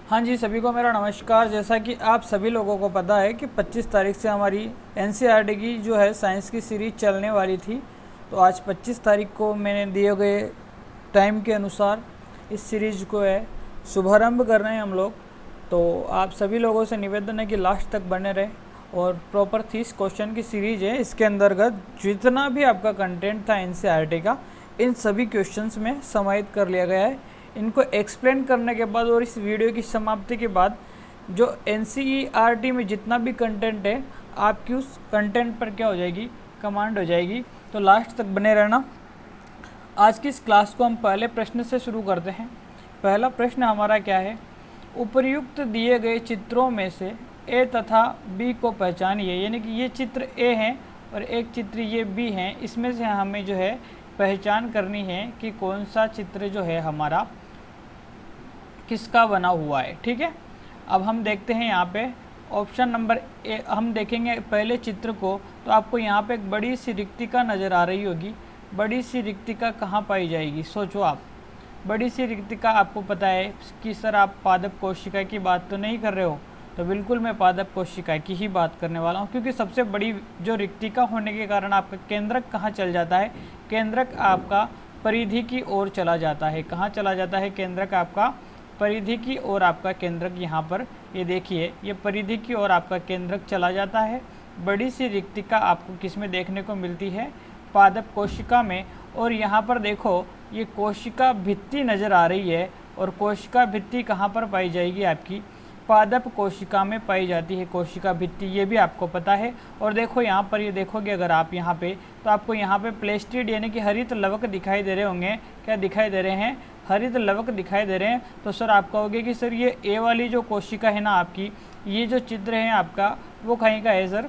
हाँ जी, सभी को मेरा नमस्कार। जैसा कि आप सभी लोगों को पता है कि 25 तारीख से हमारी एनसीईआरटी की जो है साइंस की सीरीज़ चलने वाली थी। तो आज 25 तारीख को मैंने दिए गए टाइम के अनुसार इस सीरीज़ को है शुभारंभ कर रहे हैं हम लोग। तो आप सभी लोगों से निवेदन है कि लास्ट तक बने रहे और प्रॉपर 30 क्वेश्चन की सीरीज़ है। इसके अंतर्गत जितना भी आपका कंटेंट था एनसीईआरटी का, इन सभी क्वेश्चंस में समाहित कर लिया गया है। इनको एक्सप्लेन करने के बाद और इस वीडियो की समाप्ति के बाद जो एनसीईआरटी में जितना भी कंटेंट है, आपकी उस कंटेंट पर क्या हो जाएगी, कमांड हो जाएगी। तो लास्ट तक बने रहना। आज की इस क्लास को हम पहले प्रश्न से शुरू करते हैं। पहला प्रश्न हमारा क्या है, उपर्युक्त दिए गए चित्रों में से ए तथा बी को पहचानिए। यानी कि ये चित्र ए हैं और एक चित्र ये बी हैं। इसमें से हमें जो है पहचान करनी है कि कौन सा चित्र जो है हमारा किसका बना हुआ है। ठीक है, अब हम देखते हैं यहाँ पे ऑप्शन नंबर ए। हम देखेंगे पहले चित्र को, तो आपको यहाँ पे एक बड़ी सी रिक्तिका नज़र आ रही होगी। बड़ी सी रिक्तिका कहाँ पाई जाएगी, सोचो आप। बड़ी सी रिक्तिका आपको पता है कि सर आप पादप कोशिका की बात तो नहीं कर रहे हो, तो बिल्कुल मैं पादप कोशिका की ही बात करने वाला हूँ। क्योंकि सबसे बड़ी जो रिक्तिका होने के कारण आपका केंद्रक कहाँ चल जाता है, केंद्रक आपका परिधि की ओर चला जाता है। कहाँ चला जाता है केंद्रक आपका, परिधि की ओर आपका केंद्रक। यहाँ पर ये देखिए, ये परिधि की ओर आपका केंद्रक चला जाता है। बड़ी सी रिक्तिका आपको किस में देखने को मिलती है, पादप कोशिका में। और यहाँ पर देखो, ये कोशिका भित्ति नज़र आ रही है और कोशिका भित्ति कहाँ पर पाई जाएगी, आपकी पादप कोशिका में पाई जाती है कोशिका भित्ति, ये भी आपको पता है। और देखो यहाँ पर, ये देखोगे अगर आप यहाँ पे, तो आपको यहाँ पे प्लेस्टिड यानी कि हरित लवक दिखाई दे रहे होंगे। क्या दिखाई दे रहे हैं, हरित लवक दिखाई दे रहे हैं। तो सर आप कहोगे कि सर ये ए वाली जो कोशिका है ना आपकी, ये जो चित्र है आपका, वो कहीं का है सर,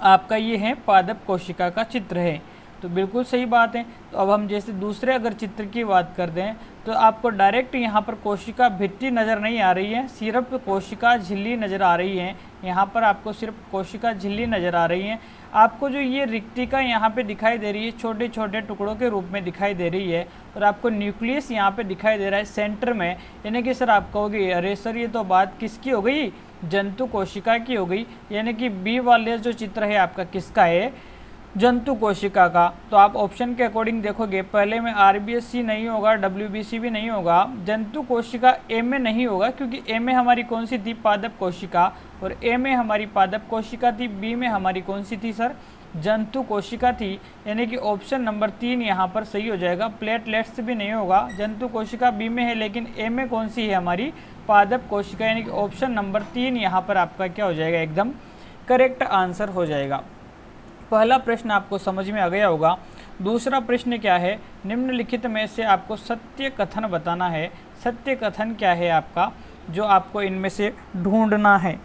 आपका ये है पादप कोशिका का चित्र है। तो बिल्कुल सही बात है। तो अब हम जैसे दूसरे अगर चित्र की बात करते हैं, तो आपको डायरेक्ट यहाँ पर कोशिका भित्ति नज़र नहीं आ रही है, सिर्फ कोशिका झिल्ली नज़र आ रही है। यहाँ पर आपको सिर्फ कोशिका झिल्ली नज़र आ रही है। आपको जो ये रिक्तिका यहाँ पे दिखाई दे रही है, छोटे छोटे टुकड़ों के रूप में दिखाई दे रही है। और आपको न्यूक्लियस यहाँ पे दिखाई दे रहा है सेंटर में। यानी कि सर आप कहोगे अरे सर ये तो बात किसकी हो गई, जंतु कोशिका की हो गई। यानी कि बी वाले जो चित्र है आपका किसका है, जंतु कोशिका का। तो आप ऑप्शन के अकॉर्डिंग देखोगे, पहले में आरबीएससी नहीं होगा, डब्ल्यूबीसी भी नहीं होगा, जंतु कोशिका ए में नहीं होगा। क्योंकि ए में हमारी कौन सी थी, पादप कोशिका, और ए में हमारी पादप कोशिका थी, बी में हमारी कौन सी थी सर, जंतु कोशिका थी। यानी कि ऑप्शन नंबर 3 यहाँ पर सही हो जाएगा। प्लेटलेट्स भी नहीं होगा, जंतु कोशिका बी में है, लेकिन ए में कौन सी है हमारी, पादप कोशिका। यानी कि ऑप्शन नंबर 3 यहाँ पर आपका क्या हो जाएगा, एकदम करेक्ट आंसर हो जाएगा। पहला प्रश्न आपको समझ में आ गया होगा। दूसरा प्रश्न क्या है, निम्नलिखित में से आपको सत्य कथन बताना है। सत्य कथन क्या है आपका, जो आपको इनमें से ढूंढना है।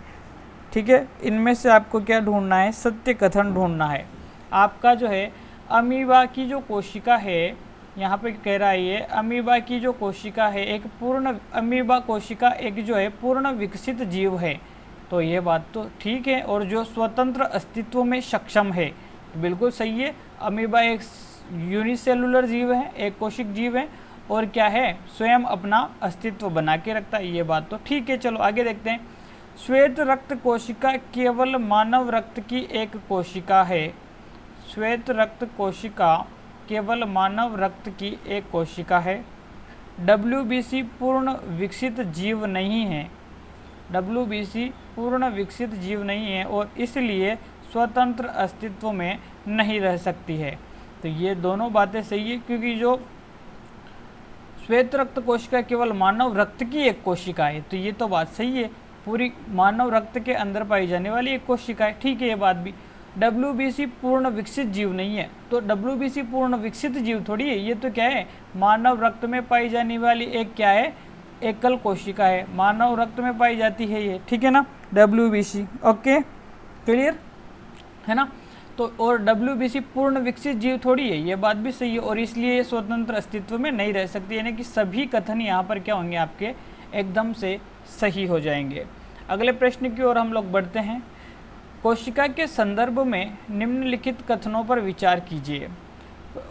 ठीक है, इनमें से आपको क्या ढूंढना है, सत्य कथन ढूंढना है। आपका जो है अमीबा की जो कोशिका है, यहाँ पे कह रहा है ये अमीबा की जो कोशिका है, एक पूर्ण अमीबा कोशिका एक जो है पूर्ण विकसित जीव है। तो ये बात तो ठीक है। और जो स्वतंत्र अस्तित्व में सक्षम है, तो बिल्कुल सही है। अमीबा एक यूनिसेलुलर जीव है, एक कोशिक जीव है, और क्या है, स्वयं अपना अस्तित्व बना के रखता है। ये बात तो ठीक है। चलो आगे देखते हैं। श्वेत रक्त कोशिका केवल मानव रक्त की एक कोशिका है। श्वेत रक्त कोशिका केवल मानव रक्त की एक कोशिका है। डब्ल्यूबीसी पूर्ण विकसित जीव नहीं है। डब्ल्यूबीसी पूर्ण विकसित जीव नहीं है और इसलिए स्वतंत्र अस्तित्व में नहीं रह सकती है। तो ये दोनों बातें सही है। क्योंकि जो श्वेत रक्त कोशिका केवल मानव रक्त की एक कोशिका है, तो ये तो बात सही है, पूरी मानव रक्त के अंदर पाई जाने वाली एक कोशिका है। ठीक है, ये बात भी। डब्ल्यूबीसी पूर्ण विकसित जीव नहीं है, तो डब्ल्यूबीसी पूर्ण विकसित जीव थोड़ी है, ये तो क्या है, मानव रक्त में पाई जाने वाली एक क्या है, एकल कोशिका है, मानव रक्त में पाई जाती है ये। ठीक है ना, डब्ल्यूबीसी। ओके, क्लियर है ना। तो और डब्ल्यूबीसी पूर्ण विकसित जीव थोड़ी है, ये बात भी सही है, और इसलिए स्वतंत्र अस्तित्व में नहीं रह सकती। यानी कि सभी कथन यहाँ पर क्या होंगे, आपके एकदम से सही हो जाएंगे। अगले प्रश्न की ओर हम लोग बढ़ते हैं। कोशिका के संदर्भ में निम्नलिखित कथनों पर विचार कीजिए।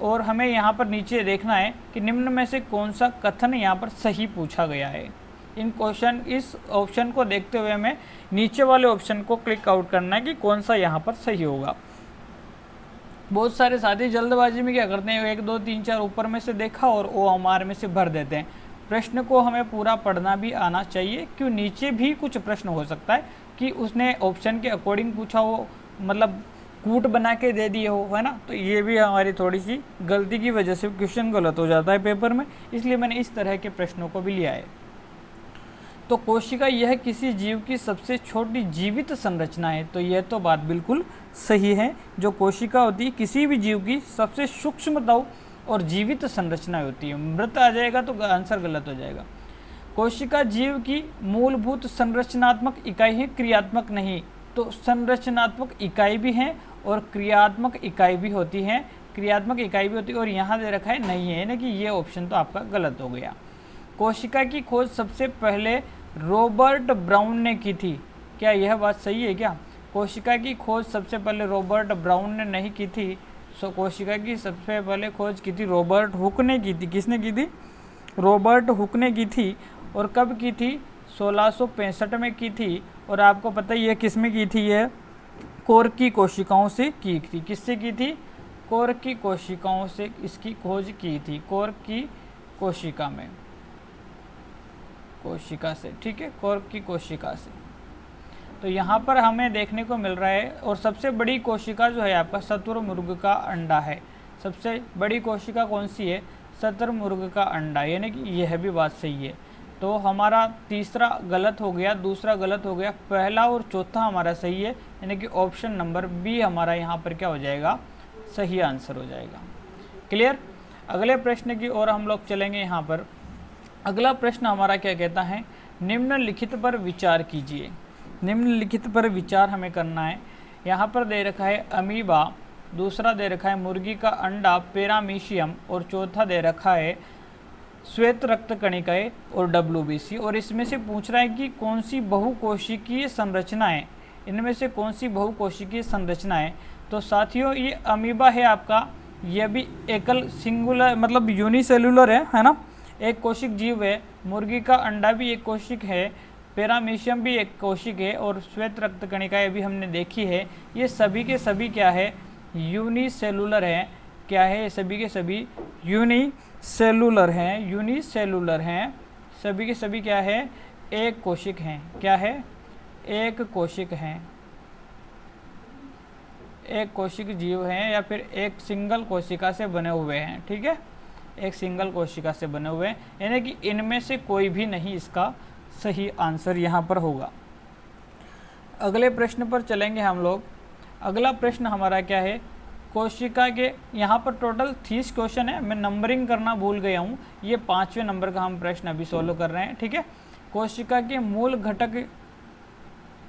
और हमें यहाँ पर नीचे देखना है कि निम्न में से कौन सा कथन यहाँ पर सही पूछा गया है। इस ऑप्शन को देखते हुए हमें नीचे वाले ऑप्शन को क्लिक आउट करना है कि कौन सा यहाँ पर सही होगा। बहुत सारे साथी जल्दबाजी में क्या करते हैं, 1 2 3 4 ऊपर में से देखा और OMR में से भर देते हैं। प्रश्न को हमें पूरा पढ़ना भी आना चाहिए, क्यों नीचे भी कुछ प्रश्न हो सकता है कि उसने ऑप्शन के अकॉर्डिंग पूछा हो, मतलब कूट बना के दे दिए हो, है ना। तो ये भी हमारी थोड़ी सी गलती की वजह से क्वेश्चन गलत हो जाता है पेपर में, इसलिए मैंने इस तरह के प्रश्नों को भी लिया है। तो कोशिका यह किसी जीव की सबसे छोटी जीवित संरचना है। तो यह तो बात बिल्कुल सही है, जो कोशिका होती है किसी भी जीव की सबसे सूक्ष्मतम और जीवित संरचना होती है। मृत आ जाएगा तो आंसर गलत हो जाएगा। कोशिका जीव की मूलभूत संरचनात्मक इकाई है, क्रियात्मक नहीं। तो संरचनात्मक इकाई भी है और क्रियात्मक इकाई भी होती है, क्रियात्मक इकाई भी होती है, और यहाँ दे रखा है नहीं है, यानी कि ये ऑप्शन तो आपका गलत हो गया। कोशिका की खोज सबसे पहले रॉबर्ट ब्राउन ने की थी। क्या यह बात सही है क्या? कोशिका की खोज सबसे पहले रॉबर्ट ब्राउन ने नहीं की थी। कोशिका की सबसे पहले खोज की थी रॉबर्ट हुक ने की थी। किसने की थी? रॉबर्ट हुक ने की थी। और कब की थी? 1665 में की थी। और आपको पता ही है किस में की थी? यह कोर्क की कोशिकाओं से की थी। किससे की थी? कोर्क की कोशिकाओं से इसकी खोज की थी, कोर्क की कोशिका में, कोशिका से, ठीक है, कोर्क की कोशिका से। तो यहाँ पर हमें देखने को मिल रहा है। और सबसे बड़ी कोशिका जो है आपका शतुरमुर्ग का अंडा है। सबसे बड़ी कोशिका कौन सी है? शतुरमुर्ग का अंडा, यानी कि यह भी बात सही है। तो हमारा तीसरा गलत हो गया, दूसरा गलत हो गया, पहला और चौथा हमारा सही है, यानी कि ऑप्शन नंबर बी हमारा यहाँ पर क्या हो जाएगा? सही आंसर हो जाएगा। क्लियर? अगले प्रश्न की ओर हम लोग चलेंगे। यहाँ पर अगला प्रश्न हमारा क्या कहता है? निम्नलिखित पर विचार कीजिए। निम्नलिखित पर विचार हमें करना है। यहाँ पर दे रखा है अमीबा, दूसरा दे रखा है मुर्गी का अंडा पैरामीशियम, और चौथा दे रखा है श्वेत रक्त कणिकाएं और WBC। और इसमें से पूछ रहा है कि कौन सी बहुकोशिकीय संरचना है, इनमें से कौन सी बहुकोशिकीय संरचना है। तो साथियों ये अमीबा है आपका, यह भी एकल सिंगुलर मतलब यूनिसेलुलर है ना, एक कोशिक जीव है। मुर्गी का अंडा भी एक कोशिक है, पैरामीशियम भी एक कोशिक है, और श्वेत रक्त कणिकाएं भी हमने देखी है। ये सभी के सभी क्या है? यूनिसेलुलर है। क्या है? ये सभी के सभी यूनिसेलुलर हैं, यूनिसेलुलर हैं। सभी के सभी क्या है? एक कोशिक हैं। क्या है? एक कोशिक हैं, एक कोशिक जीव हैं, या फिर एक सिंगल कोशिका से बने हुए हैं, ठीक है, एक सिंगल कोशिका से बने हुए हैं, यानी कि इनमें से कोई भी नहीं इसका सही आंसर यहाँ पर होगा। अगले प्रश्न पर चलेंगे हम लोग। अगला प्रश्न हमारा क्या है? कोशिका के, यहाँ पर टोटल 30 क्वेश्चन है, मैं नंबरिंग करना भूल गया हूँ। ये 5वें नंबर का हम प्रश्न अभी सोल्व कर रहे हैं, ठीक है। कोशिका के मूल घटक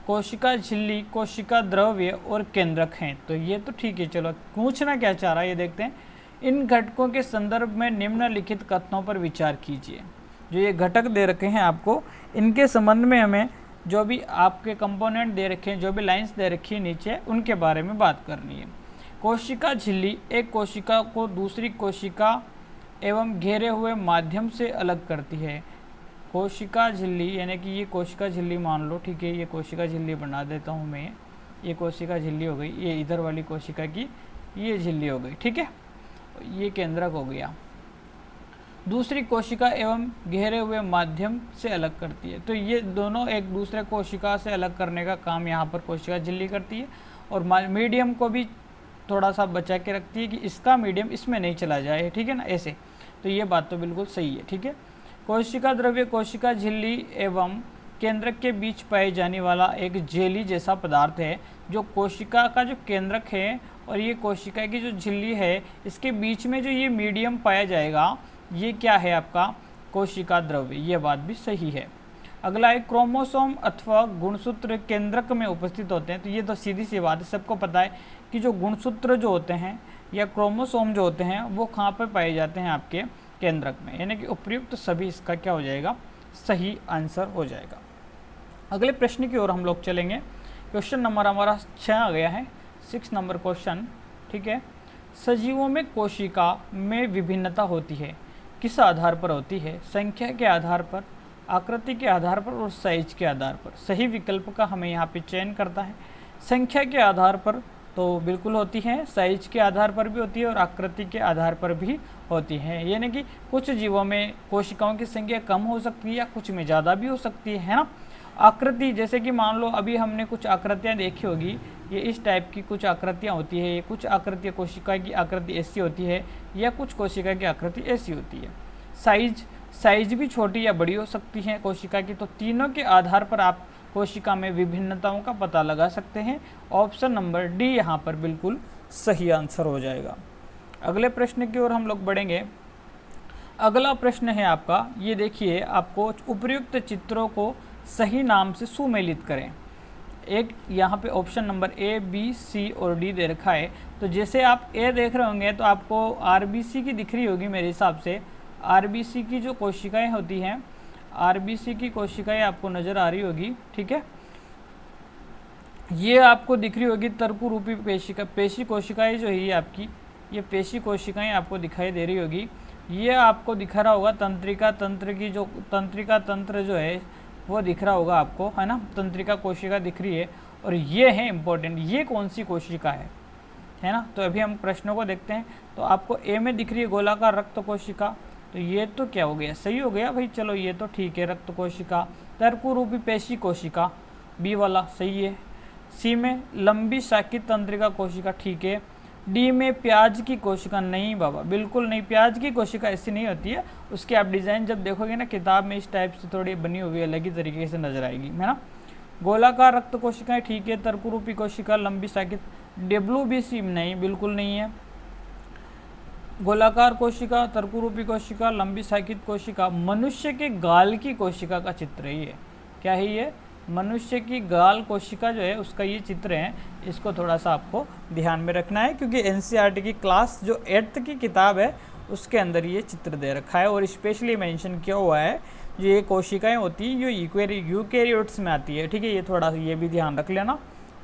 कोशिका झिल्ली, कोशिका द्रव्य और केंद्रक हैं। तो ये तो ठीक है, चलो पूछना क्या चाह रहा है ये देखते हैं। इन घटकों के संदर्भ में निम्नलिखित कथनों पर विचार कीजिए। जो ये घटक दे रखे हैं आपको, इनके संबंध में हमें जो भी आपके कंपोनेंट दे रखे हैं, जो भी लाइंस दे रखी है नीचे, उनके बारे में बात करनी है। कोशिका झिल्ली एक कोशिका को दूसरी कोशिका एवं घेरे हुए माध्यम से अलग करती है। कोशिका झिल्ली, यानी कि ये कोशिका झिल्ली मान लो, ठीक है, ये कोशिका झिल्ली बना देता हूँ मैं। ये कोशिका झिल्ली हो गई, ये इधर वाली कोशिका की ये झिल्ली हो गई, ठीक है, ये केंद्रक हो गया। दूसरी कोशिका एवं घेरे हुए माध्यम से अलग करती है। तो ये दोनों एक दूसरे कोशिका से अलग करने का काम यहाँ पर कोशिका झिल्ली करती है, और मीडियम को भी थोड़ा सा बचा के रखती है कि इसका मीडियम इसमें नहीं चला जाए, ठीक है ना, ऐसे। तो ये बात तो बिल्कुल सही है, ठीक है। कोशिका द्रव्य कोशिका झिल्ली एवं केंद्रक के बीच पाए जाने वाला एक जेली जैसा पदार्थ है, जो कोशिका का जो केंद्रक है और ये कोशिका की जो झिल्ली है, इसके बीच में जो ये मीडियम पाया जाएगा, ये क्या है आपका? कोशिका द्रव्य। ये बात भी सही है। अगला है क्रोमोसोम अथवा गुणसूत्र केंद्रक में उपस्थित होते हैं। तो ये तो सीधी सी बात है, सबको पता है कि जो गुणसूत्र जो होते हैं या क्रोमोसोम जो होते हैं वो कहाँ पर पाए जाते हैं? आपके केंद्रक में, यानी कि उपयुक्त सभी इसका क्या हो जाएगा? सही आंसर हो जाएगा। अगले प्रश्न की ओर हम लोग चलेंगे। क्वेश्चन नंबर हमारा 6 आ गया है, 6 नंबर क्वेश्चन, ठीक है। सजीवों में कोशिका में विभिन्नता होती है, किस आधार पर होती है? संख्या के आधार पर, आकृति के आधार पर और साइज के आधार पर। सही विकल्प का हमें यहाँ पे चयन करता है। संख्या के आधार पर तो बिल्कुल होती है, साइज के आधार पर भी होती है और आकृति के आधार पर भी होती है। यानी कि कुछ जीवों में कोशिकाओं की संख्या कम हो सकती है या कुछ में ज़्यादा भी हो सकती है ना। आकृति जैसे कि मान लो अभी हमने कुछ आकृतियाँ देखी होगी, ये इस टाइप की कुछ आकृतियाँ होती है, कुछ आकृतियाँ कोशिका की आकृति ऐसी होती है या कुछ कोशिका की आकृति ऐसी होती है। साइज भी छोटी या बड़ी हो सकती है कोशिका की। तो तीनों के आधार पर आप कोशिका में विभिन्नताओं का पता लगा सकते हैं। ऑप्शन नंबर डी यहाँ पर बिल्कुल सही आंसर हो जाएगा। अगले प्रश्न की ओर हम लोग बढ़ेंगे। अगला प्रश्न है आपका, ये देखिए, आपको उपर्युक्त चित्रों को सही नाम से सुमेलित करें। एक यहाँ पे ऑप्शन नंबर ए, बी, सी और डी दे रखा है। तो जैसे आप ए देख रहे होंगे तो आपको आरबीसी की दिख रही होगी मेरे हिसाब से। आरबीसी की जो कोशिकाएं होती हैं, आरबीसी की कोशिकाएं आपको नज़र आ रही होगी, ठीक है। ये आपको दिख रही होगी तर्कु रूपी पेशी कोशिकाएं जो है ये आपकी, ये पेशी कोशिकाएं आपको दिखाई दे रही होगी। ये आपको दिख रहा होगा तंत्रिका तंत्र जो है वो दिख रहा होगा आपको, है ना। तंत्रिका कोशिका दिख रही है। और ये है इम्पोर्टेंट, ये कौन सी कोशिका है ना। तो अभी हम प्रश्नों को देखते हैं। तो आपको ए में दिख रही है गोलाकार रक्त कोशिका, तो ये तो क्या हो गया, सही हो गया भाई। चलो ये तो ठीक है, रक्त कोशिका। तर्कु रूपी पेशी कोशिका, बी वाला सही है। सी में लंबी शाखित तंत्रिका कोशिका, ठीक है। डी में प्याज की कोशिका, नहीं बाबा बिल्कुल नहीं, प्याज की कोशिका ऐसी नहीं होती है। उसकी आप डिज़ाइन जब देखोगे ना किताब में, इस टाइप से थोड़ी बनी हुई अलग ही तरीके से नजर आएगी, है ना। गोलाकार रक्त कोशिकाएं, ठीक है। तर्कु रूपी कोशिका, लंबी शाखित, WBC नहीं, बिल्कुल नहीं है। गोलाकार कोशिका, तर्कु रूपी कोशिका, लंबी शाखित कोशिका, मनुष्य के गाल की कोशिका का चित्र है ये। क्या है ये, मनुष्य की गाल कोशिका जो है उसका ये चित्र है। इसको थोड़ा सा आपको ध्यान में रखना है क्योंकि NCERT की क्लास जो 8th की किताब है उसके अंदर ये चित्र दे रखा है और स्पेशली मेंशन किया हुआ है। जो ये कोशिकाएं होती हैं जो यूकेरियोट्स में आती है, ठीक है। ये थोड़ा सा ये भी ध्यान रख लेना।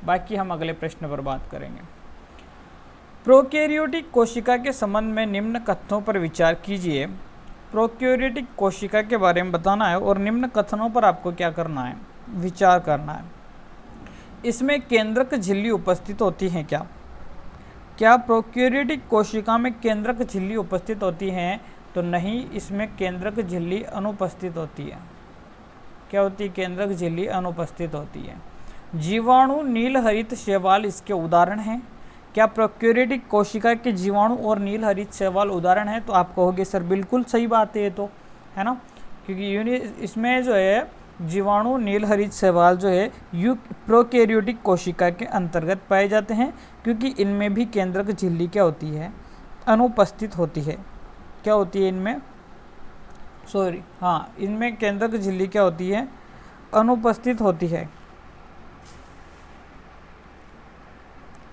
बाकी हम अगले प्रश्न पर बात करेंगे। प्रोकैरियोटिक कोशिका के संबंध में निम्न कथनों पर विचार कीजिए। प्रोकैरियोटिक कोशिका के बारे में बताना है और निम्न कथनों पर आपको क्या करना है, विचार करना है। इसमें केंद्रक झिल्ली उपस्थित होती हैं क्या? क्या प्रोकैरियोटिक कोशिका में केंद्रक झिल्ली उपस्थित होती हैं? तो नहीं, इसमें केंद्रक झिल्ली अनुपस्थित होती है। क्या होती है? केंद्रक झिल्ली अनुपस्थित होती है। जीवाणु, नील हरित शैवाल इसके उदाहरण हैं। क्या प्रोकैरियोटिक कोशिका के जीवाणु और नील हरित शैवाल उदाहरण है? तो आप कहोगे सर बिल्कुल सही बात है ये तो, है ना, क्योंकि इसमें जो है जीवाणु, नील हरित शैवाल जो है प्रोकैरियोटिक कोशिका के अंतर्गत पाए जाते हैं क्योंकि इनमें भी केंद्रक झिल्ली क्या होती है, अनुपस्थित होती है। क्या होती है इनमें, सॉरी हाँ, इनमें केंद्रक झिल्ली क्या होती है, अनुपस्थित होती है।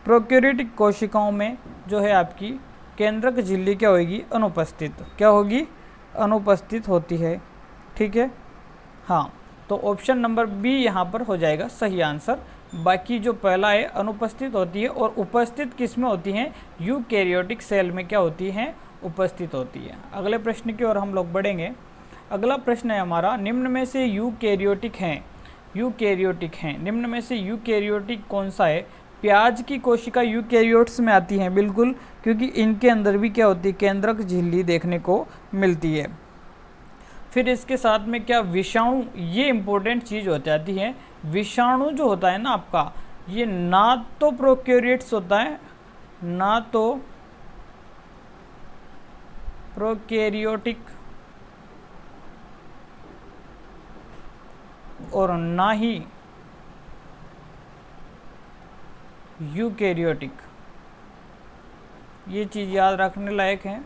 प्रोकैरियोटिक कोशिकाओं में जो है आपकी केंद्रक झिल्ली क्या होगी, अनुपस्थित। क्या होगी, अनुपस्थित होती है, ठीक है। हाँ, तो ऑप्शन नंबर बी यहाँ पर हो जाएगा सही आंसर। बाकी जो पहला है अनुपस्थित होती है और उपस्थित किस में होती हैं, यूकैरियोटिक सेल में क्या होती हैं, उपस्थित होती है। अगले प्रश्न की ओर हम लोग बढ़ेंगे। अगला प्रश्न है हमारा, निम्न में से यूकैरियोटिक हैं, निम्न में से यूकैरियोटिक कौन सा है? प्याज की कोशिका यूकैरियोट्स में आती हैं, बिल्कुल, क्योंकि इनके अंदर भी क्या होती है, केंद्रक झिल्ली देखने को मिलती है। फिर इसके साथ में क्या, विषाणु, ये इंपॉर्टेंट चीज़ हो जाती है। विषाणु जो होता है ना आपका, ये ना तो प्रोकैरियोट्स होता है, ना तो प्रोकैरियोटिक और ना ही यूकैरियोटिक। ये चीज़ याद रखने लायक है।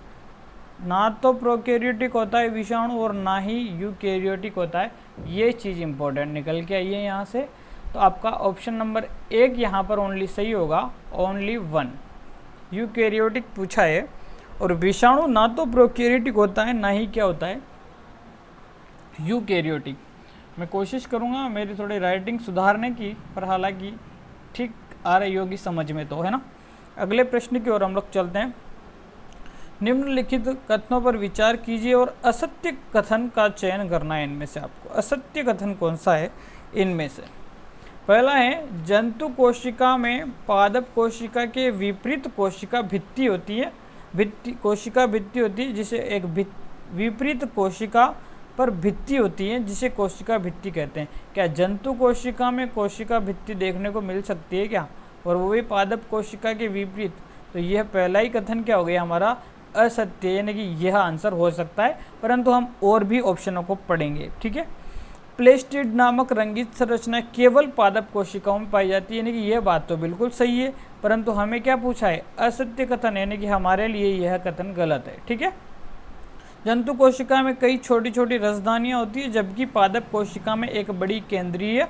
ना तो प्रोकैरियोटिक होता है विषाणु और ना ही यूकैरियोटिक होता है। ये चीज़ इंपॉर्टेंट निकल के आई है यहाँ से। तो आपका ऑप्शन नंबर 1 यहाँ पर ओनली सही होगा, ओनली 1 यूकैरियोटिक पूछा है। और विषाणु ना तो प्रोकैरियोटिक होता है ना ही क्या होता है, यूकैरियोटिक। मैं कोशिश करूँगा मेरी थोड़ी राइटिंग सुधारने की, पर हालांकि ठीक आ रही होगी समझ में तो, है ना। अगले प्रश्न की ओर हम लोग चलते हैं। निम्नलिखित कथनों पर विचार कीजिए और असत्य कथन का चयन करना है। इनमें से आपको असत्य कथन कौन सा है इनमें से? पहला है जंतु कोशिका में पादप कोशिका के विपरीत कोशिका भित्ति होती है, कोशिका भित्ति होती है जिसे एक विपरीत कोशिका पर भित्ति होती है जिसे कोशिका भित्ति कहते हैं। क्या जंतु कोशिका में कोशिका भित्ति देखने को मिल सकती है क्या, और वो भी पादप कोशिका के विपरीत? तो यह पहला ही कथन क्या हो गया हमारा असत्य, यानी कि यह आंसर हो सकता है, परंतु हम और भी ऑप्शनों को पढ़ेंगे। ठीक है, प्लेस्टिड नामक रंगीत संरचना केवल पादप कोशिकाओं में पाई जाती है, यानी कि यह बात तो बिल्कुल सही है, परंतु हमें क्या पूछा है असत्य कथन, यानी कि हमारे लिए यह कथन गलत है। ठीक है, जंतु कोशिका में कई छोटी छोटी रसधानियाँ होती है जबकि पादप कोशिका में एक बड़ी केंद्रीय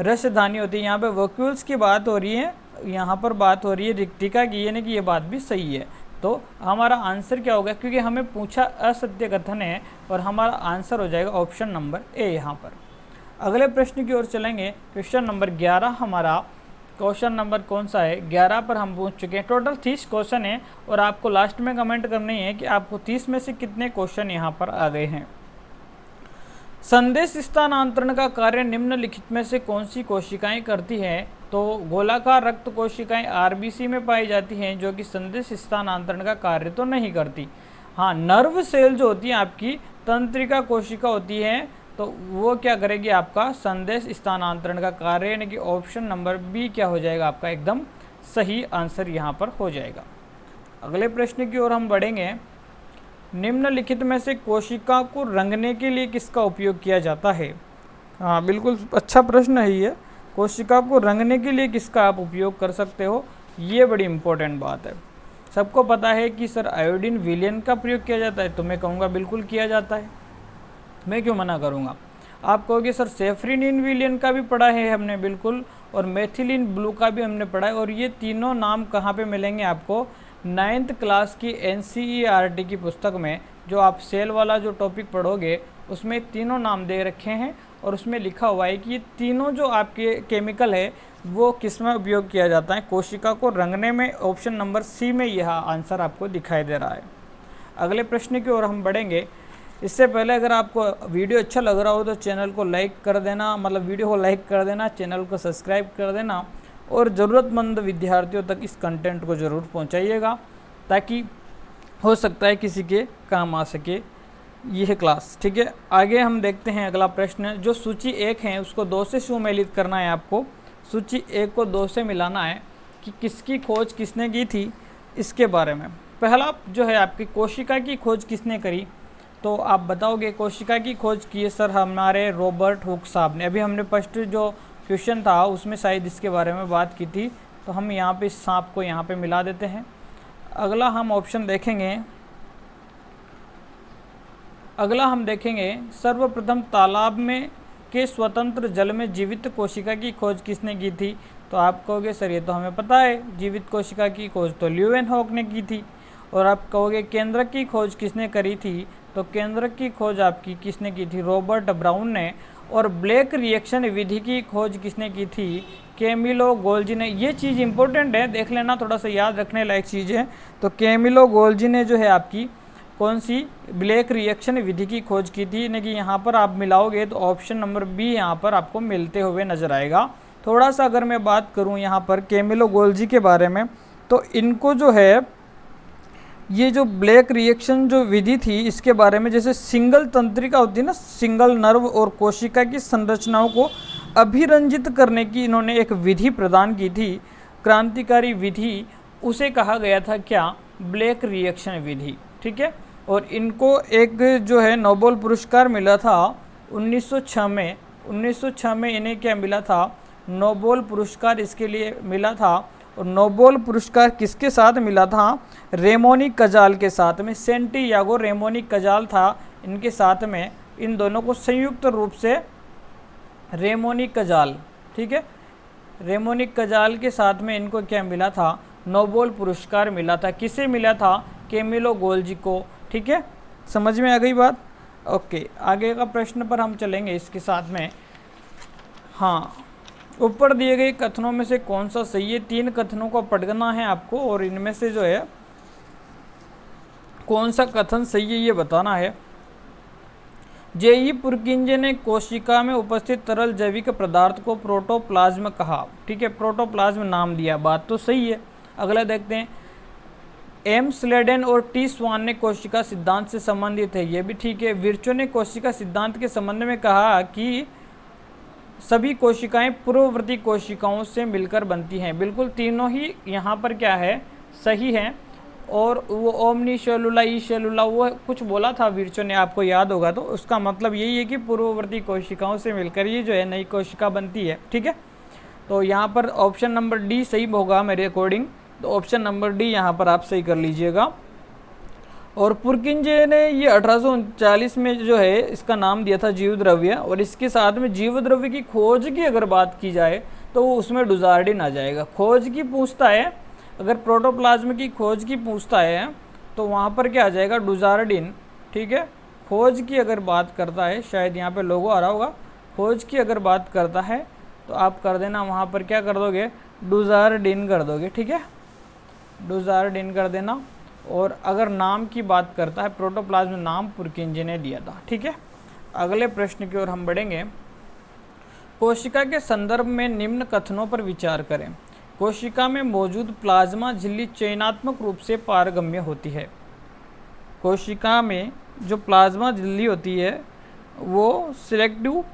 रसधानी होती है। यहाँ पे वैक्यूल्स की बात हो रही है, यहाँ पर बात हो रही है रिक्तिका की, यानी कि ये बात भी सही है। तो हमारा आंसर क्या होगा, क्योंकि हमें पूछा असत्य कथन है, और हमारा आंसर हो जाएगा ऑप्शन नंबर ए यहाँ पर। अगले प्रश्न की ओर चलेंगे। क्वेश्चन नंबर 11 हमारा क्वेश्चन नंबर कौन सा है 11 पर हम पूछ चुके हैं। टोटल 30 क्वेश्चन है और आपको लास्ट में कमेंट करनी है कि आपको 30 में से कितने क्वेश्चन यहाँ पर आ गए हैं। संदेश स्थानांतरण का कार्य निम्नलिखित में से कौन सी कोशिकाएं करती हैं? तो गोलाकार रक्त कोशिकाएं आरबीसी में पाई जाती हैं जो कि संदेश स्थानांतरण का कार्य तो नहीं करती। हाँ, नर्व सेल जो होती है आपकी तंत्रिका कोशिका होती है, तो वो क्या करेगी आपका संदेश स्थानांतरण का कार्य, यानी कि ऑप्शन नंबर बी क्या हो जाएगा आपका एकदम सही आंसर यहाँ पर हो जाएगा। अगले प्रश्न की ओर हम बढ़ेंगे। निम्नलिखित में से कोशिका को रंगने के लिए किसका उपयोग किया जाता है? हाँ, बिल्कुल अच्छा प्रश्न है ये। कोशिका को रंगने के लिए किसका आप उपयोग कर सकते हो, ये बड़ी इंपॉर्टेंट बात है। सबको पता है कि सर आयोडीन विलयन का प्रयोग किया जाता है, तो मैं कहूँगा बिल्कुल किया जाता है, मैं क्यों मना करूँगा। आप कहोगे सर सेफ्रिनिन विलयन का भी पढ़ा है हमने, बिल्कुल, और मेथिलीन ब्लू का भी हमने पढ़ा है, और ये तीनों नाम कहाँ पे मिलेंगे आपको 9th क्लास की NCERT की पुस्तक में। जो आप सेल वाला जो टॉपिक पढ़ोगे उसमें तीनों नाम दे रखे हैं, और उसमें लिखा हुआ है कि ये तीनों जो आपके केमिकल है वो किस में उपयोग किया जाता है, कोशिका को रंगने में। ऑप्शन नंबर सी में यह आंसर आपको दिखाई दे रहा है। अगले प्रश्न की ओर हम बढ़ेंगे। इससे पहले अगर आपको वीडियो अच्छा लग रहा हो तो चैनल को लाइक कर देना, मतलब वीडियो को लाइक कर देना, चैनल को सब्सक्राइब कर देना, और ज़रूरतमंद विद्यार्थियों तक इस कंटेंट को ज़रूर पहुंचाइएगा, ताकि हो सकता है किसी के काम आ सके यह क्लास। ठीक है, आगे हम देखते हैं अगला प्रश्न। जो सूची 1 है उसको 2 से सुमेलित करना है आपको। सूची 1 को 2 से मिलाना है कि किसकी खोज किसने की थी इसके बारे में। पहला जो है आपकी कोशिका की खोज किसने करी, तो आप बताओगे कोशिका की खोज की है सर हमारे रॉबर्ट हुक साहब ने। अभी हमने फर्स्ट जो क्वेश्चन था उसमें शायद इसके बारे में बात की थी, तो हम यहाँ पे इस सांप को यहाँ पे मिला देते हैं। अगला हम ऑप्शन देखेंगे, अगला हम देखेंगे सर्वप्रथम तालाब में के स्वतंत्र जल में जीवित कोशिका की खोज किसने की थी, तो आप कहोगे सर ये तो हमें पता है, जीवित कोशिका की खोज तो ल्यूवेनहॉक ने की थी। और आप कहोगे केंद्रक की खोज किसने करी थी, तो केंद्रक की खोज आपकी किसने की थी, रॉबर्ट ब्राउन ने। और ब्लैक रिएक्शन विधि की खोज किसने की थी, कैमिलो गोल्जी ने। ये चीज़ इंपॉर्टेंट है, देख लेना, थोड़ा सा याद रखने लायक चीज़ है। तो कैमिलो गोल्जी ने जो है आपकी कौन सी ब्लैक रिएक्शन विधि की खोज की थी, यानी कि यहाँ पर आप मिलाओगे तो ऑप्शन नंबर बी यहाँ पर आपको मिलते हुए नजर आएगा। थोड़ा सा अगर मैं बात करूँ यहाँ पर कैमिलो गोल्जी के बारे में, तो इनको जो है ये जो ब्लैक रिएक्शन जो विधि थी इसके बारे में, जैसे सिंगल तंत्रिका होती है ना, सिंगल नर्व और कोशिका की संरचनाओं को अभिरंजित करने की इन्होंने एक विधि प्रदान की थी, क्रांतिकारी विधि, उसे कहा गया था क्या, ब्लैक रिएक्शन विधि। ठीक है, और इनको एक जो है नोबेल पुरस्कार मिला था 1906 में। 1906 में इन्हें क्या मिला था, नोबेल पुरस्कार इसके लिए मिला था। और नोबेल पुरस्कार किसके साथ मिला था, रेमोनी कजाल के साथ में, सेंटियागो रेमोनी कजाल था इनके साथ में, इन दोनों को संयुक्त रूप से रेमोनी कजाल, ठीक है, रेमोनी कजाल के साथ में इनको क्या मिला था, नोबेल पुरस्कार मिला था। किसे मिला था, कैमिलो गोल्जी को। ठीक है, समझ में आ गई बात। ओके, आगे का प्रश्न पर हम चलेंगे इसके साथ में। हाँ, ऊपर दिए गए कथनों में से कौन सा सही है, 3 कथनों को पढ़ना है आपको, और इनमें से जो है कौन सा कथन सही है ये बताना है। जेई पुरकिंजे ने कोशिका में उपस्थित तरल जैविक पदार्थ को प्रोटोप्लाज्म कहा। ठीक है, प्रोटोप्लाज्म नाम दिया, बात तो सही है। अगला देखते हैं, एम स्लेडन और टी स्वान ने कोशिका सिद्धांत से संबंधित है, ये भी ठीक है। विर्चो ने कोशिका सिद्धांत के संबंध में कहा कि सभी कोशिकाएं पूर्ववर्ती कोशिकाओं से मिलकर बनती हैं। बिल्कुल तीनों ही यहाँ पर क्या है, सही हैं। और वो ओमनी सेलुला ई सेलुला वो कुछ बोला था विर्चो ने, आपको याद होगा, तो उसका मतलब यही है कि पूर्ववर्ती कोशिकाओं से मिलकर ये जो है नई कोशिका बनती है। ठीक है, तो यहाँ पर ऑप्शन नंबर डी सही होगा मेरे अकॉर्डिंग, तो ऑप्शन नंबर डी यहाँ पर आप सही कर लीजिएगा। और पुरकिंजे ने ये 1839 में जो है इसका नाम दिया था जीव द्रव्य, और इसके साथ में जीव द्रव्य की खोज की अगर बात की जाए तो वो उसमें डुजार्डिन आ जाएगा। खोज की पूछता है, अगर प्रोटोप्लाज्म की खोज की पूछता है तो वहाँ पर क्या आ जाएगा, डुजार्डिन। ठीक है, खोज की अगर बात करता है, शायद यहाँ पे लोगो आ रहा होगा, खोज की अगर बात करता है तो आप कर देना वहाँ पर क्या कर दोगे, डुजार्डिन कर दोगे। ठीक है, डुजार्डिन कर देना। और अगर नाम की बात करता है, प्रोटोप्लाज्म नाम पुरकिंजे ने दिया था। ठीक है, अगले प्रश्न की ओर हम बढ़ेंगे। कोशिका के संदर्भ में निम्न कथनों पर विचार करें। कोशिका में मौजूद प्लाज्मा झिल्ली चयनात्मक रूप से पारगम्य होती है। कोशिका में जो प्लाज्मा झिल्ली होती है वो सिलेक्टिव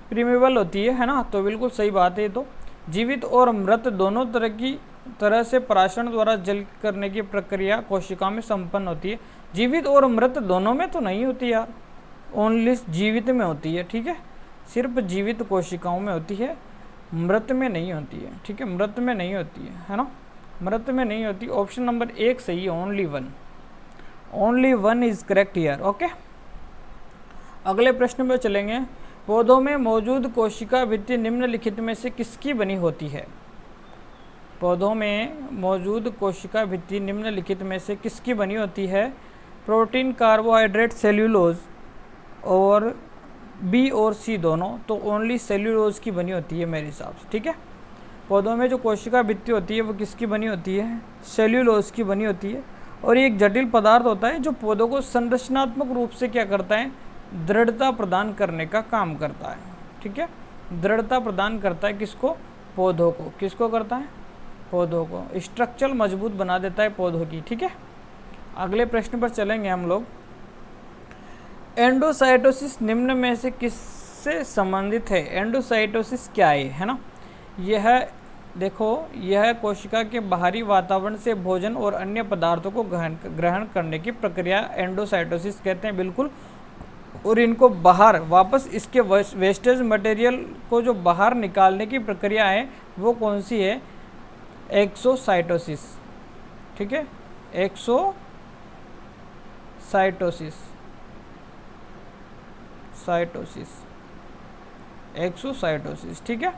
प्रीमेबल होती है ना, तो बिल्कुल सही बात है। तो जीवित और मृत दोनों तरह से पराशरण द्वारा जल करने की प्रक्रिया कोशिका में संपन्न होती है। जीवित और मृत दोनों में तो नहीं होती यार, ओनली जीवित में होती है। ठीक है, सिर्फ जीवित कोशिकाओं में होती है, मृत में नहीं होती है। ठीक है, मृत में नहीं होती है ना, मृत में नहीं होती। ऑप्शन नंबर एक सही है, only one is correct here. Okay, अगले प्रश्न पर चलेंगे। पौधों में मौजूद कोशिका भित्ति निम्नलिखित में से किसकी बनी होती है। पौधों में मौजूद कोशिका भित्ति निम्नलिखित में से किसकी बनी होती है। प्रोटीन, कार्बोहाइड्रेट, सेल्यूलोज, और बी और सी दोनों, तो ओनली सेल्यूलोज की बनी होती है मेरे हिसाब से। ठीक है, पौधों में जो कोशिका भित्ति होती है वो किसकी बनी होती है, सेल्यूलोज की बनी होती है। और ये एक जटिल पदार्थ होता है जो पौधों को संरचनात्मक रूप से क्या करता है, दृढ़ता प्रदान करने का काम करता है। ठीक है, दृढ़ता प्रदान करता है किसको, पौधों को। किसको करता है, पौधों को। स्ट्रक्चर मजबूत बना देता है पौधों की। ठीक है, अगले प्रश्न पर चलेंगे हम लोग। एंडोसाइटोसिस निम्न में से किससे संबंधित है। एंडोसाइटोसिस क्या है ना, यह देखो, यह कोशिका के बाहरी वातावरण से भोजन और अन्य पदार्थों को ग्रहण करने की प्रक्रिया एंडोसाइटोसिस कहते हैं। बिल्कुल, और इनको बाहर वापस इसके वेस्टेज मटेरियल को जो बाहर निकालने की प्रक्रिया है वो कौन सी है, एक्सोसाइटोसिस। ठीक है, एक्सोसाइटोसिस। ठीक है,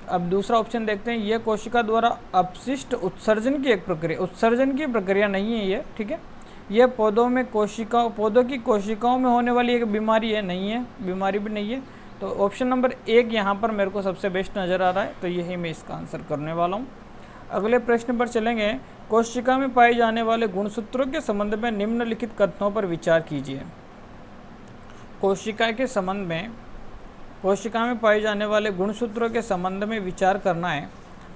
अब दूसरा ऑप्शन देखते हैं। यह कोशिका द्वारा अपशिष्ट उत्सर्जन की एक प्रक्रिया, उत्सर्जन की प्रक्रिया नहीं है ये। ठीक है, यह पौधों की कोशिकाओं में होने वाली एक बीमारी है, नहीं है, बीमारी भी नहीं है। तो ऑप्शन नंबर एक यहाँ पर मेरे को सबसे बेस्ट नज़र आ रहा है, तो यही मैं इसका आंसर करने वाला हूँ। अगले प्रश्न पर चलेंगे। कोशिका में पाए जाने वाले गुणसूत्रों के संबंध में निम्नलिखित कथनों पर विचार कीजिए। कोशिका के संबंध में, कोशिका में पाए जाने वाले गुणसूत्रों के संबंध में विचार करना है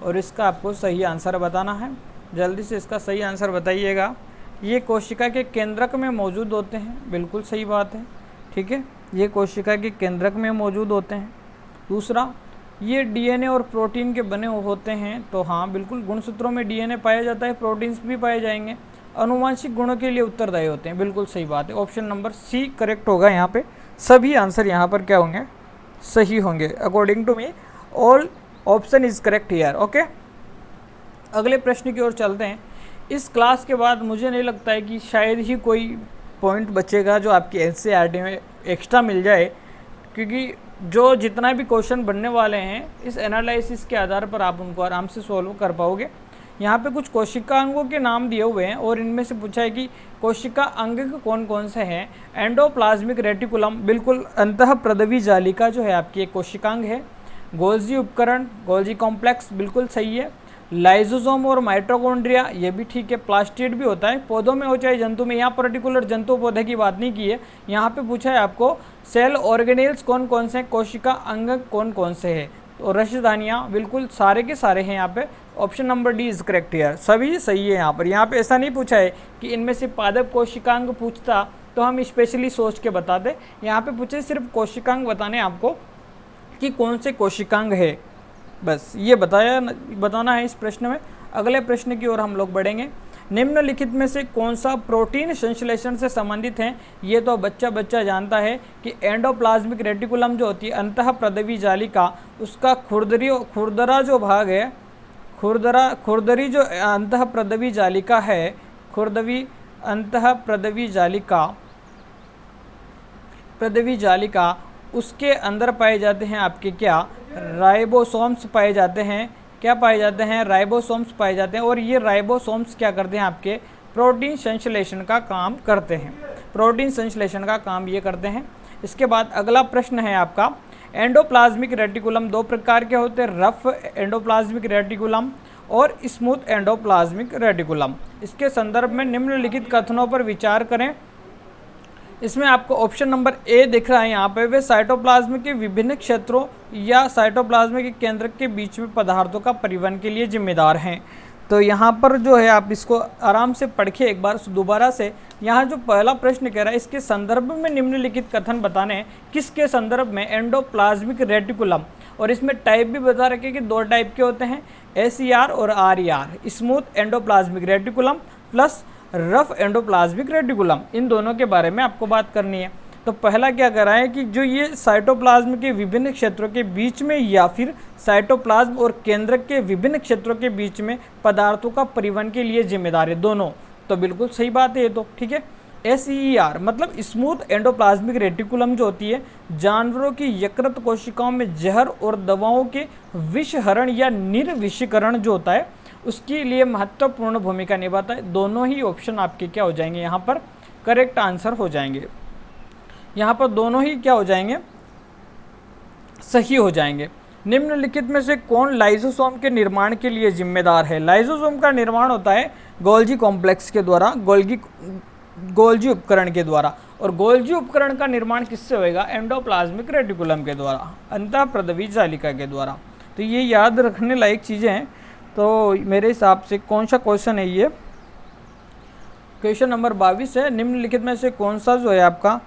और इसका आपको सही आंसर बताना है। जल्दी से इसका सही आंसर बताइएगा। ये कोशिका के केंद्रक में मौजूद होते हैं, बिल्कुल सही बात है। ठीक है, ये कोशिका के केंद्रक में मौजूद होते हैं। दूसरा, ये डीएनए और प्रोटीन के बने होते हैं, तो हाँ बिल्कुल, गुणसूत्रों में डीएनए पाया जाता है, प्रोटीन्स भी पाए जाएंगे। अनुवांशिक गुणों के लिए उत्तरदायी होते हैं, बिल्कुल सही बात है। ऑप्शन नंबर सी करेक्ट होगा। यहाँ पे सभी आंसर यहाँ पर क्या होंगे, सही होंगे। According to me all option is correct here. Okay, अगले प्रश्न की ओर चलते हैं। इस क्लास के बाद मुझे नहीं लगता है कि शायद ही कोई पॉइंट बचेगा जो आपकी एनसीईआरटी में एक्स्ट्रा मिल जाए, क्योंकि जो जितना भी क्वेश्चन बनने वाले हैं इस एनालिसिस के आधार पर आप उनको आराम से सॉल्व कर पाओगे। यहाँ पे कुछ कोशिका अंगों के नाम दिए हुए हैं और इनमें से पूछा है कि कोशिका अंग कौन कौन से हैं। एंडोप्लाज्मिक रेटिकुलम, बिल्कुल अंतःप्रदवी जालिका जो है आपकी एक कोशिकांग है। गोल्जी उपकरण, गोल्जी कॉम्प्लेक्स, बिल्कुल सही है। लाइसोसोम और माइटोकॉन्ड्रिया, ये भी ठीक है। प्लास्टिड भी होता है, पौधों में हो चाहे जंतु में। यहाँ पर्टिकुलर जंतु पौधे की बात नहीं की है, यहाँ पे पूछा है आपको सेल ऑर्गेनेल्स कौन कौन से हैं, कोशिका अंग कौन कौन से हैं। तो रसधानियाँ बिल्कुल सारे के सारे हैं यहाँ पे। Option number D is correct here, सभी सही है यहाँ पर। यहाँ पे ऐसा नहीं पूछा है कि इनमें से पादप कोशिकांग पूछता तो हम स्पेशली सोच के बता दें। यहाँ पे पूछे सिर्फ कोशिकांग बताने आपको कि कौन से कोशिकांग है, बस ये बताना है इस प्रश्न में। अगले प्रश्न की ओर हम लोग बढ़ेंगे। निम्नलिखित में से कौन सा प्रोटीन संश्लेषण से संबंधित है। ये तो बच्चा जानता है कि एंडोप्लाज्मिक रेटिकुलम जो होती है अंतः प्रदवी जालिका, उसका खुरदरा जो भाग है, खुरदरी जो अंतः प्रदवी जालिका है, अंतः प्रदवी जालिका, उसके अंदर पाए जाते हैं आपके क्या, राइबोसोम्स पाए जाते हैं। क्या पाए जाते हैं, राइबोसोम्स पाए जाते हैं। और ये राइबोसोम्स क्या करते हैं, आपके प्रोटीन संश्लेषण का काम करते हैं। प्रोटीन संश्लेषण का काम ये करते हैं। इसके बाद अगला प्रश्न है आपका, एंडोप्लाज्मिक रेटिकुलम दो प्रकार के होते हैं, रफ एंडोप्लाज्मिक रेटिकुलम और स्मूथ एंडोप्लाज्मिक रेटिकुलम। इसके संदर्भ में निम्नलिखित कथनों पर विचार करें। इसमें आपको ऑप्शन नंबर ए दिख रहा है यहाँ पे, वे साइटोप्लाज्म के विभिन्न क्षेत्रों या साइटोप्लाज्म के केंद्र के बीच में पदार्थों का परिवहन के लिए जिम्मेदार हैं। तो यहाँ पर जो है आप इसको आराम से पढ़िए एक बार दोबारा से। यहाँ जो पहला प्रश्न कह रहा है, इसके संदर्भ में निम्नलिखित कथन बताने हैं। किसके संदर्भ में, एंडोप्लाज्मिक रेटिकुलम। और इसमें टाइप भी बता रखे कि दो टाइप के होते हैं, SER और RER, smooth endoplasmic reticulum plus rough endoplasmic reticulum. इन दोनों के बारे में आपको बात करनी है। तो पहला क्या कर रहा है कि जो ये साइटोप्लाज्म के विभिन्न क्षेत्रों के बीच में या फिर साइटोप्लाज्म और केंद्र के विभिन्न क्षेत्रों के बीच में पदार्थों का परिवहन के लिए जिम्मेदार है दोनों। तो बिल्कुल सही बात है ये तो, ठीक है। SER मतलब स्मूथ एंडोप्लाज्मिक रेटिकुलम जो होती है, जानवरों की यकृत कोशिकाओं में जहर और दवाओं के विषहरण या निर्विषीकरण जो होता है उसके लिए महत्वपूर्ण भूमिका निभाता है। दोनों ही ऑप्शन आपके क्या हो जाएंगे, यहाँ पर करेक्ट आंसर हो जाएंगे। यहाँ पर दोनों ही क्या हो जाएंगे, सही हो जाएंगे। निम्नलिखित में से कौन लाइसोसोम के निर्माण के लिए जिम्मेदार है। लाइसोसोम का निर्माण होता है गोल्जी कॉम्प्लेक्स के द्वारा, गोल्जी उपकरण के द्वारा। और गोल्जी उपकरण का निर्माण किससे होएगा, एंडोप्लाज्मिक रेटिकुलम के द्वारा, अंतः प्रदवी जालिका के द्वारा। तो ये याद रखने लायक चीज़ें हैं। तो मेरे हिसाब से कौन सा क्वेश्चन है ये, क्वेश्चन नंबर 22 है। निम्नलिखित में से कौन सा जो है आपका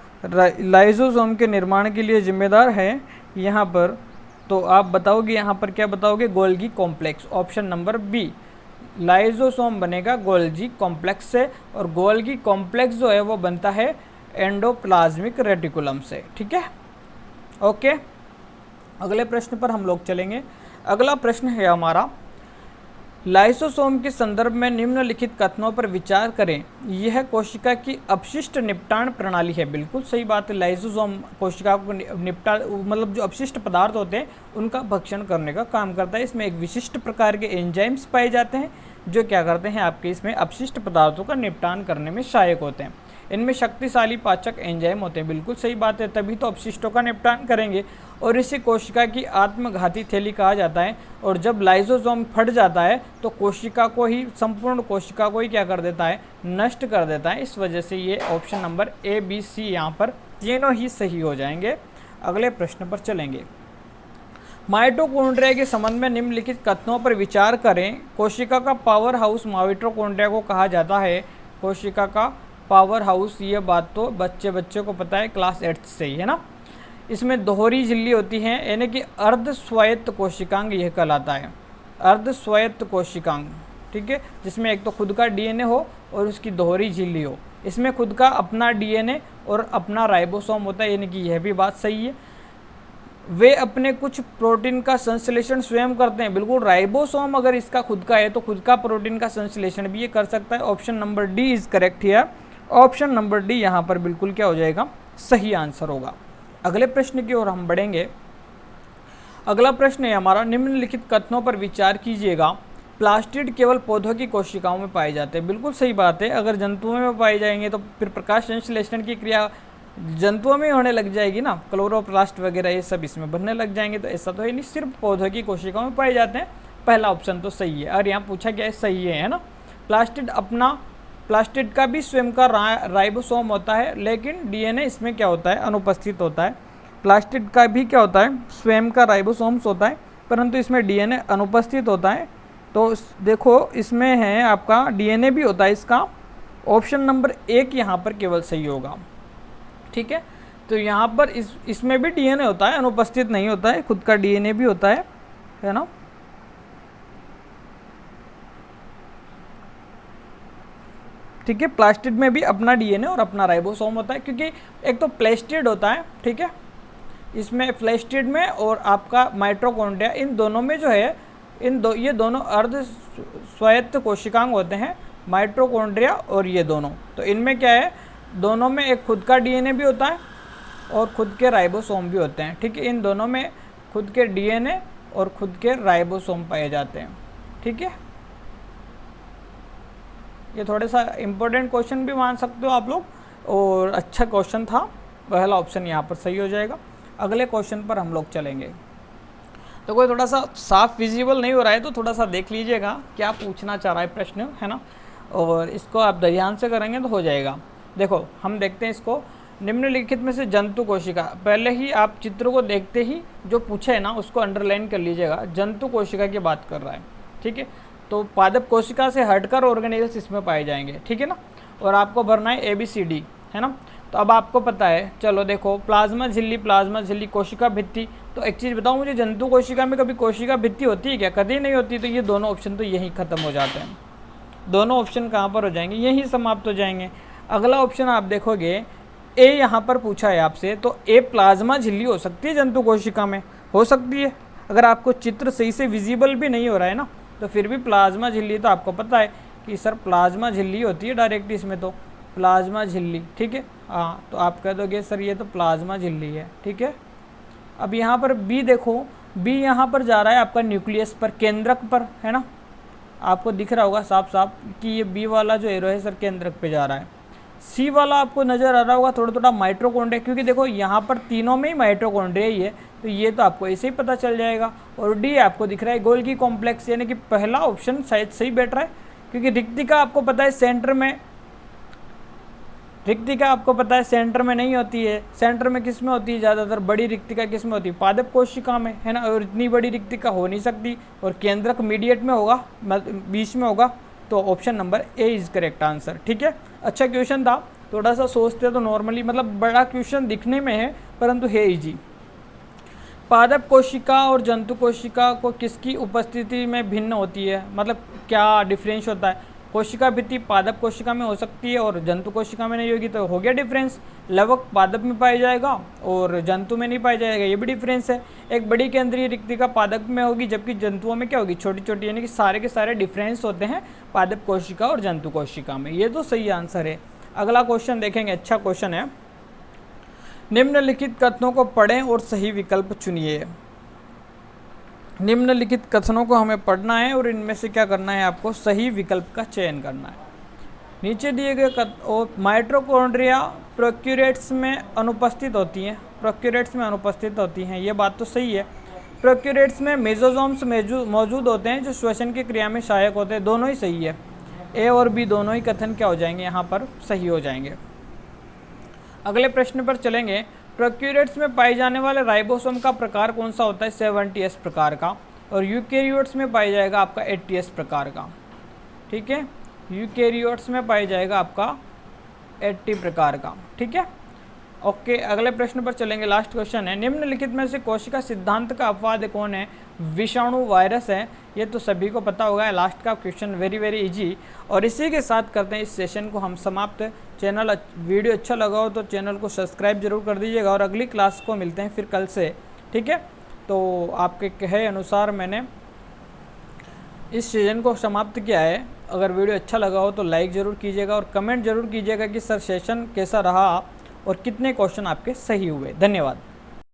लाइसोसोम के निर्माण के लिए जिम्मेदार है यहाँ पर। तो आप बताओगे यहाँ पर क्या बताओगे, Golgi complex, option number B. Lysosome बनेगा गोल्गी कॉम्प्लेक्स से, और गोल्गी कॉम्प्लेक्स जो है वो बनता है एंडोप्लाज्मिक रेटिकुलम से, ठीक है। ओके, अगले प्रश्न पर हम लोग चलेंगे। अगला प्रश्न है हमारा, लाइसोसोम के संदर्भ में निम्नलिखित कथनों पर विचार करें। यह कोशिका की अपशिष्ट निपटान प्रणाली है। बिल्कुल सही बात है, लाइसोसोम कोशिका को मतलब जो अपशिष्ट पदार्थ होते हैं उनका भक्षण करने का काम करता है। इसमें एक विशिष्ट प्रकार के एंजाइम्स पाए जाते हैं जो क्या करते हैं, आपके इसमें अपशिष्ट पदार्थों का निपटान करने में सहायक होते हैं। इनमें शक्तिशाली पाचक एंजाइम होते हैं। बिल्कुल सही बात है, तभी तो अपशिष्टों का निपटान करेंगे। और इसे कोशिका की आत्मघाती थैली कहा जाता है। और जब लाइसोसोम फट जाता है तो कोशिका को ही, संपूर्ण कोशिका को ही क्या कर देता है, नष्ट कर देता है। इस वजह से ये option number A, B, C यहाँ पर तीनों ही सही हो जाएंगे। अगले प्रश्न पर चलेंगे। माइटोकॉन्ड्रिया के संबंध में निम्नलिखित कथनों पर विचार करें। कोशिका का पावर हाउस माइटोकॉन्ड्रिया को कहा जाता है। कोशिका का पावर हाउस, ये बात तो बच्चे को पता है, क्लास 8 से ही, है ना। इसमें दोहरी झिल्ली होती है, यानी कि अर्ध स्वायत्त कोशिकांग यह कहलाता है, अर्ध स्वायत्त कोशिकांग, ठीक है। जिसमें एक तो खुद का DNA हो और उसकी दोहरी झिल्ली हो। इसमें खुद का अपना DNA और अपना राइबोसोम होता है, यानी कि यह भी बात सही है। वे अपने कुछ प्रोटीन का संश्लेषण स्वयं करते हैं। बिल्कुल, राइबोसोम अगर इसका खुद का है तो खुद का प्रोटीन का संश्लेषण भी ये कर सकता है। Option number D is correct here. Option number D यहाँ पर बिल्कुल क्या हो जाएगा, सही आंसर होगा। अगले प्रश्न की ओर हम बढ़ेंगे। अगला प्रश्न है हमारा, निम्नलिखित कथनों पर विचार कीजिएगा। प्लास्टिड केवल पौधों की कोशिकाओं में पाए जाते हैं। बिल्कुल सही बात है, अगर जंतुओं में पाए जाएंगे तो फिर प्रकाश संश्लेषण की क्रिया जंतुओं में होने लग जाएगी ना, क्लोरोप्लास्ट वगैरह ये सब इसमें बनने लग जाएंगे। तो ऐसा तो है नहीं, सिर्फ पौधों की कोशिकाओं में पाए जाते हैं। पहला ऑप्शन तो सही है। और यहाँ पूछा गया है सही है ना। प्लास्टिड का भी स्वयं का राइबोसोम होता है, लेकिन डीएनए इसमें क्या होता है, अनुपस्थित होता है। प्लास्टिड का भी क्या होता है, स्वयं का राइबोसोम्स होता है, परंतु इसमें डीएनए अनुपस्थित होता है। तो देखो इसमें है आपका डीएनए भी होता है इसका, ऑप्शन नंबर 1 यहाँ पर केवल सही होगा। ठीक है, तो यहाँ पर इसमें भी डीएनए होता है, अनुपस्थित नहीं होता है, खुद का डीएनए भी होता है ना। ठीक है, प्लास्टिड में भी अपना डीएनए और अपना राइबोसोम होता है, क्योंकि एक तो प्लास्टिड होता है, ठीक है, इसमें प्लास्टिड में और आपका माइटोकॉन्ड्रिया, इन दोनों में जो है ये दोनों अर्ध स्वायत्त कोशिकांग होते हैं, माइटोकॉन्ड्रिया और ये दोनों। तो इनमें क्या है, दोनों में एक खुद का डीएनए भी होता है और खुद के राइबोसोम भी होते हैं। ठीक है, इन दोनों में खुद के डीएनए और खुद के राइबोसोम पाए जाते हैं। ठीक है, ये थोड़ा सा इम्पोर्टेंट क्वेश्चन भी मान सकते हो आप लोग, और अच्छा क्वेश्चन था, पहला ऑप्शन यहाँ पर सही हो जाएगा। अगले क्वेश्चन पर हम लोग चलेंगे। तो कोई थोड़ा सा साफ विजिबल नहीं हो रहा है तो थोड़ा सा देख लीजिएगा क्या पूछना चाह रहा है प्रश्न, है ना, और इसको आप ध्यान से करेंगे तो हो जाएगा। देखो हम देखते हैं इसको, निम्नलिखित में से जंतु कोशिका, पहले ही आप चित्र को देखते ही जो पूछे है ना उसको अंडरलाइन कर लीजिएगा, जंतु कोशिका की बात कर रहा है। ठीक है, तो पादप कोशिका से हटकर ऑर्गेनेल्स इसमें पाए जाएंगे। ठीक है ना, और आपको भरना है ABCD, है ना। तो अब आपको पता है, चलो देखो प्लाज्मा झिल्ली, कोशिका भित्ति। तो एक चीज़ बताओ मुझे, जंतु कोशिका में कभी कोशिका भित्ति होती है क्या? कभी नहीं होती। तो ये दोनों ऑप्शन तो यहीं ख़त्म हो जाते हैं, दोनों ऑप्शन कहाँ पर हो जाएंगे, यहीं समाप्त हो जाएंगे। अगला ऑप्शन आप देखोगे ए, यहाँ पर पूछा है आपसे, तो ए प्लाज्मा झिल्ली हो सकती है जंतु कोशिका में, हो सकती है। अगर आपको चित्र सही से विजिबल भी नहीं हो रहा है ना, तो फिर भी प्लाज्मा झिल्ली तो आपको पता है कि सर प्लाज्मा झिल्ली होती है डायरेक्ट इसमें, तो प्लाज्मा झिल्ली। ठीक है, हाँ, तो आप कह दोगे सर ये तो प्लाज्मा झिल्ली है। ठीक है, अब यहाँ पर बी देखो, बी यहाँ पर जा रहा है आपका न्यूक्लियस पर, केंद्रक पर, है ना, आपको दिख रहा होगा साफ साफ कि ये बी वाला जो एरो है सर केंद्रक पे जा रहा है। सी वाला आपको नज़र आ रहा होगा थोड़ा थोड़ा माइटोकॉन्ड्रिया, क्योंकि देखो यहाँ पर तीनों में ही माइटोकॉन्ड्रिया ही है, तो ये तो आपको ऐसे ही पता चल जाएगा। और डी आपको दिख रहा है गोल्गी कॉम्प्लेक्स, यानी कि पहला ऑप्शन शायद सही बैठ रहा है, क्योंकि रिक्तिका आपको पता है सेंटर में, रिक्तिका आपको पता है सेंटर में नहीं होती है। सेंटर में किस में होती है ज़्यादातर, बड़ी रिक्तिका किस में होती है, पादप कोशिका में, है ना, और इतनी बड़ी रिक्तिका हो नहीं सकती, और केंद्रक मीडिएट में होगा, बीच में होगा। तो option number A is correct answer. ठीक है, अच्छा क्वेश्चन था, थोड़ा सा सोचते तो नॉर्मली, मतलब बड़ा क्वेश्चन दिखने में है परंतु है इजी। पादप कोशिका और जंतु कोशिका को किसकी उपस्थिति में भिन्न होती है, मतलब क्या डिफरेंस होता है। कोशिका भित्ति पादप कोशिका में हो सकती है और जंतु कोशिका में नहीं होगी, तो हो गया डिफरेंस। लवक पादप में पाया जाएगा और जंतु में नहीं पाया जाएगा, ये भी डिफरेंस है। एक बड़ी केंद्रीय रिक्तिका पादप में होगी, जबकि जंतुओं में क्या होगी, छोटी छोटी, यानी कि सारे के सारे डिफरेंस होते हैं पादप कोशिका और जंतु कोशिका में। ये तो सही आंसर है। अगला क्वेश्चन देखेंगे, अच्छा क्वेश्चन है, निम्नलिखित कथनों को पढ़ें और सही विकल्प चुनिए। निम्नलिखित कथनों को हमें पढ़ना है और इनमें से क्या करना है, आपको सही विकल्प का चयन करना है। नीचे दिए गए माइटोकॉन्ड्रिया प्रोक्यूरेट्स में अनुपस्थित होती हैं, प्रोक्यूरेट्स में अनुपस्थित होती हैं, ये बात तो सही है। प्रोक्यूरेट्स में मेसोसोम्स मौजूद होते हैं जो श्वसन की क्रिया में सहायक होते हैं, दोनों ही सही है। ए और बी दोनों ही कथन क्या हो जाएंगे, यहाँ पर सही हो जाएंगे। अगले प्रश्न पर चलेंगे, प्रोक्यूरेट्स में पाए जाने वाले राइबोसोम का प्रकार कौन सा होता है, 70S प्रकार का, और यूकैरियोट्स में पाया जाएगा आपका 80S प्रकार का। ठीक है, यूकैरियोट्स में पाया जाएगा आपका 80 प्रकार का। ठीक है, ओके, अगले प्रश्न पर चलेंगे, लास्ट क्वेश्चन है, निम्नलिखित में से कोशिका सिद्धांत का अपवाद कौन है, विषाणु वायरस है, ये तो सभी को पता होगा। लास्ट का क्वेश्चन वेरी वेरी इजी। और इसी के साथ करते हैं इस सेशन को हम समाप्त। चैनल वीडियो अच्छा लगा हो तो चैनल को सब्सक्राइब जरूर कर दीजिएगा, और अगली क्लास को मिलते हैं फिर कल से। ठीक है, तो आपके कहे अनुसार मैंने इस सेशन को समाप्त किया है। अगर वीडियो अच्छा लगा हो तो लाइक ज़रूर कीजिएगा और कमेंट ज़रूर कीजिएगा कि सर सेशन कैसा रहा और कितने क्वेश्चन आपके सही हुए। धन्यवाद।